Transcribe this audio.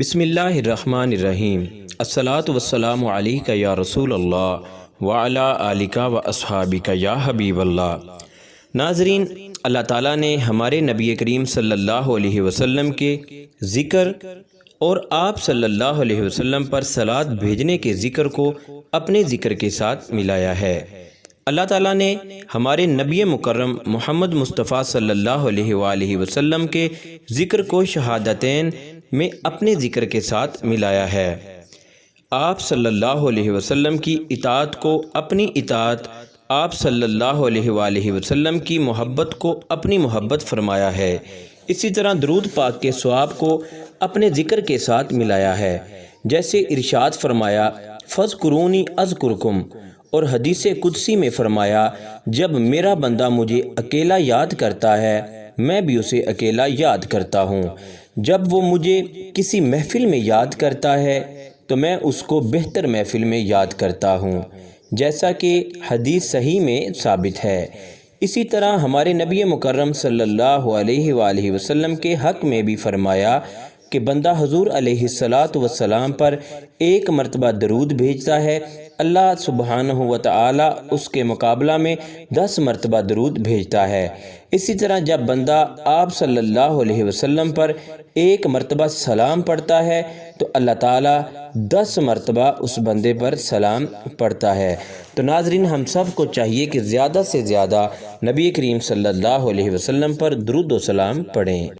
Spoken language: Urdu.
بسم اللہ الرحمن الرحیم۔ الصلاۃ والسلام علیک یا رسول اللہ وعلی آلک و اصحابک یا حبیب اللہ۔ ناظرین، اللہ تعالیٰ نے ہمارے نبی کریم صلی اللہ علیہ وسلم کے ذکر اور آپ صلی اللہ علیہ وسلم پر صلوات بھیجنے کے ذکر کو اپنے ذکر کے ساتھ ملایا ہے۔ اللہ تعالیٰ نے ہمارے نبی مکرم محمد مصطفیٰ صلی اللہ علیہ وآلہ وسلم کے ذکر کو شہادتین میں اپنے ذکر کے ساتھ ملایا ہے۔ آپ صلی اللہ علیہ وسلم کی اطاعت کو اپنی اطاعت، آپ صلی اللہ علیہ وآلہ وسلم کی محبت کو اپنی محبت فرمایا ہے۔ اسی طرح درود پاک کے ثواب کو اپنے ذکر کے ساتھ ملایا ہے، جیسے ارشاد فرمایا فَاذْكُرُونِي أَذْكُرْكُمْ، اور حدیث قدسی میں فرمایا جب میرا بندہ مجھے اکیلا یاد کرتا ہے میں بھی اسے اکیلا یاد کرتا ہوں، جب وہ مجھے کسی محفل میں یاد کرتا ہے تو میں اس کو بہتر محفل میں یاد کرتا ہوں، جیسا کہ حدیث صحیح میں ثابت ہے۔ اسی طرح ہمارے نبی مکرم صلی اللہ علیہ وآلہ وسلم کے حق میں بھی فرمایا کہ بندہ حضور علیہ السلام پر ایک مرتبہ درود بھیجتا ہے، اللہ سبحانہ و تعالی اس کے مقابلہ میں 10 مرتبہ درود بھیجتا ہے۔ اسی طرح جب بندہ آپ صلی اللہ علیہ وسلم پر ایک مرتبہ سلام پڑھتا ہے تو اللہ تعالی 10 مرتبہ اس بندے پر سلام پڑھتا ہے۔ تو ناظرین، ہم سب کو چاہیے کہ زیادہ سے زیادہ نبی کریم صلی اللہ علیہ وسلم پر درود و سلام پڑھیں۔